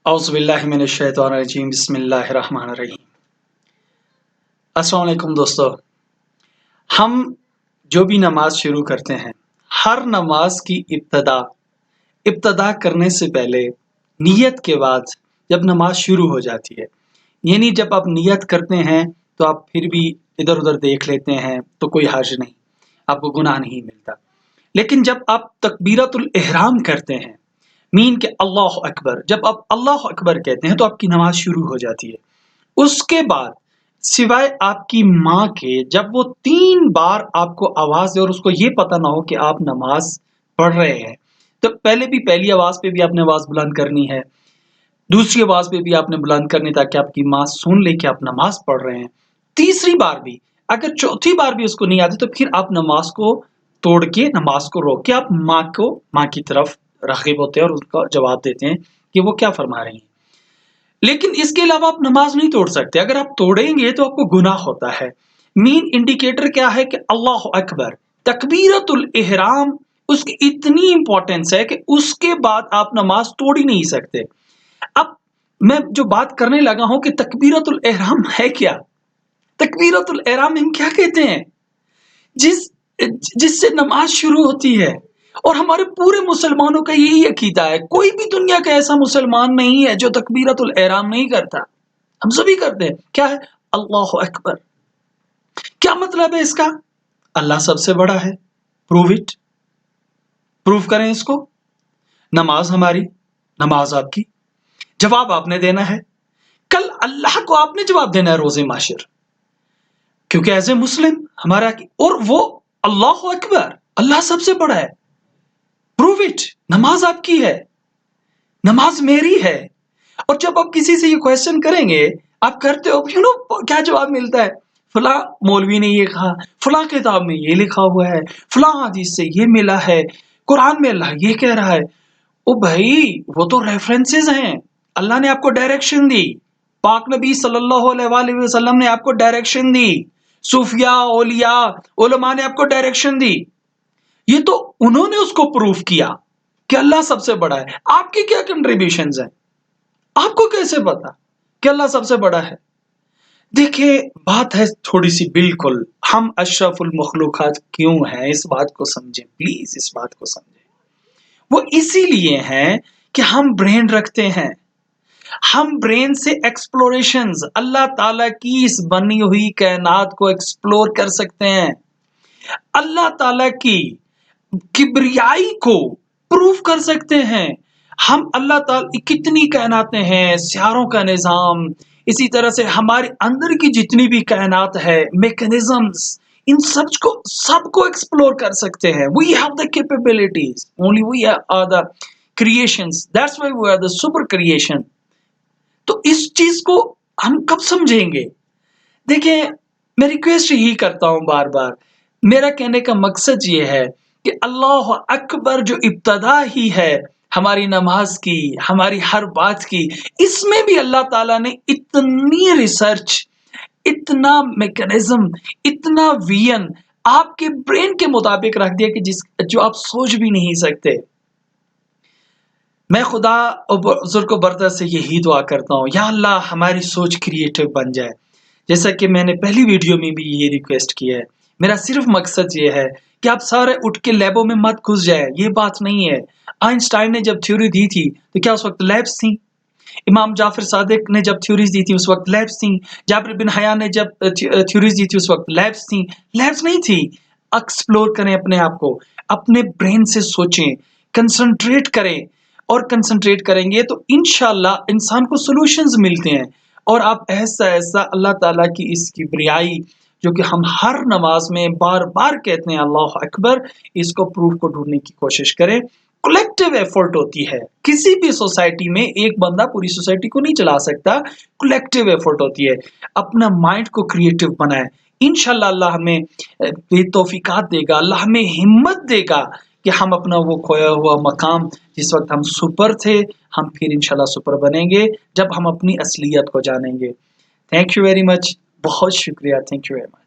औज़ुबिल्लाहि मिनश्शैतानिर्रजीम बिस्मिल्लाहिर्रहमानिर्रहीम। अस्सलाम वालेकुम दोस्तों, हम जो भी नमाज शुरू करते हैं, हर नमाज की इब्तदा करने से पहले नियत के बाद जब नमाज शुरू हो जाती है, यानी जब आप नियत करते हैं तो आप फिर भी इधर उधर देख लेते हैं तो कोई हर्ज नहीं, आपको गुनाह नहीं मिलता। लेकिन जब आप तकबीरतुल इहराम करते हैं, मीन के अल्लाह अकबर, जब आप अल्लाह अकबर कहते हैं तो आपकी नमाज शुरू हो जाती है। उसके बाद सिवाय आपकी माँ के जब वो 3 बार आपको आवाज़ दे और उसको ये पता ना हो कि आप नमाज पढ़ रहे हैं, तो पहली आवाज़ पे भी आपने आवाज़ बुलंद करनी है, दूसरी आवाज़ पे भी आपने बुलंद करनी ताकि आपकी माँ सुन ले कि आप नमाज पढ़ रहे हैं। तीसरी बार भी, अगर चौथी बार भी उसको नहीं आती तो फिर आप नमाज को तोड़ के, नमाज को रोक के आप माँ की तरफ राग़िब होते हैं और उसका जवाब देते हैं कि वो क्या फरमा रही हैं। लेकिन इसके अलावा आप नमाज नहीं तोड़ सकते। अगर आप तोड़ेंगे तो आपको गुनाह होता है। मेन इंडिकेटर क्या है कि अल्लाह अकबर, तकबीरतुल इहराम, उसकी इतनी इंपॉर्टेंस है कि उसके बाद आप नमाज तोड़ ही नहीं सकते। अब मैं जो बात करने लगा हूं कि तकबीरतुल इहराम है क्या? तकबीरतुल इहराम में हम क्या कहते हैं? जिससे नमाज शुरू होती है, और हमारे पूरे मुसलमानों का यही अकीदा है। कोई भी दुनिया का ऐसा मुसलमान नहीं है जो तकबीरतुल इहराम नहीं करता। हम सभी करते हैं। क्या है? अल्लाह अकबर। क्या मतलब है इसका? अल्लाह सबसे बड़ा है। Prove it. प्रूव करें इसको। नमाज हमारी, नमाज आपकी, जवाब आपने देना है। कल अल्लाह को आपने जवाब देना है रोज़े माशर, क्योंकि एज ए मुस्लिम हमारा, और वो अल्लाह अकबर, अल्लाह सबसे बड़ा है। Prove it. नमाज आपकी है, नमाज मेरी है। और जब आप किसी से ये क्वेश्चन करेंगे, आप करते हो, क्या जवाब मिलता है? फला मौलवी ने ये कहा, फला किताब में ये लिखा हुआ है, फला हदीस से ये मिला है, कुरान में अल्लाह ये कह रहा है। ओ भाई, वो तो रेफरेंसेस हैं। अल्लाह ने आपको डायरेक्शन दी, पाक नबी सल्लल्लाहु अलैहि वसल्लम ने आपको डायरेक्शन दी, सूफिया, औलिया, उलमा ने आपको डायरेक्शन दी। ये तो उन्होंने उसको प्रूफ किया कि अल्लाह सबसे बड़ा है। आपकी क्या कंट्रीब्यूशंस हैं? आपको कैसे पता कि अल्लाह सबसे बड़ा है? देखिए, बात है थोड़ी सी, बिल्कुल हम अशरफुल मखलूकात क्यों हैं, इस बात को समझें प्लीज, इस बात को समझें। वो इसीलिए हैं कि हम ब्रेन रखते हैं। हम ब्रेन से एक्सप्लोरेशंस, अल्लाह ताला की इस बनी हुई कायनात को एक्सप्लोर कर सकते हैं। अल्लाह ताला की किब्रियाई को प्रूफ कर सकते हैं। हम अल्लाह ताला कितनी कायनातें हैं, सियारों का निज़ाम, इसी तरह से हमारे अंदर की जितनी भी कायनात है, मैकेनिज्म्स, इन सबको एक्सप्लोर कर सकते हैं। We have the capabilities, only we are the creations, that's why we are the super creation. तो इस चीज को हम कब समझेंगे? देखिए, मैं रिक्वेस्ट यही करता हूं बार बार, मेरा कहने का मकसद ये है कि अल्लाह अकबर जो इब्तदा ही है हमारी नमाज की, हमारी हर बात की, इसमें भी अल्लाह ताला ने इतनी रिसर्च, इतना मैकेनिज्म, इतना विजन आपके ब्रेन के मुताबिक रख दिया कि जो आप सोच भी नहीं सकते। मैं खुदा और बुजुर्ग को बरतर से यही दुआ करता हूँ, या अल्लाह हमारी सोच क्रिएटिव बन जाए, जैसा कि मैंने पहली वीडियो में भी ये रिक्वेस्ट किया है। मेरा सिर्फ मकसद ये है कि आप सारे उठ के लैबों में मत घुस जाए, ये बात नहीं है। आइंस्टाइन ने जब थ्योरी दी थी तो क्या उस वक्त लैब्स थी? इमाम जाफर सादिक ने जब थ्योरीज दी थी उस वक्त लैब्स थी? जाबिर बिन हया ने जब थ्योरीज दी थी उस वक्त लैब्स थी? लैब्स नहीं थी। एक्सप्लोर करें अपने आप को, अपने ब्रेन से सोचें, कंसंट्रेट करें, और कंसंट्रेट करेंगे तो इंशाल्लाह इंसान को सॉल्यूशंस मिलते हैं। और आप ऐसा ऐसा अल्लाह ताला की इस किब्रियाई, जो कि हम हर नमाज में बार बार कहते हैं अल्लाह अकबर, इसको प्रूफ को ढूंढने की कोशिश करें। कलेक्टिव एफर्ट होती है। किसी भी सोसाइटी में एक बंदा पूरी सोसाइटी को नहीं चला सकता, कलेक्टिव एफर्ट होती है। अपना माइंड को क्रिएटिव बनाए, इंशाल्लाह अल्लाह हमें तौफीकात देगा, अल्लाह हमें हिम्मत देगा कि हम अपना वो खोया हुआ मकाम, जिस वक्त हम सुपर थे, हम फिर इंशाल्लाह सुपर बनेंगे जब हम अपनी असलियत को जानेंगे। थैंक यू वेरी मच, बहुत शुक्रिया, थैंक यू वेरी मच।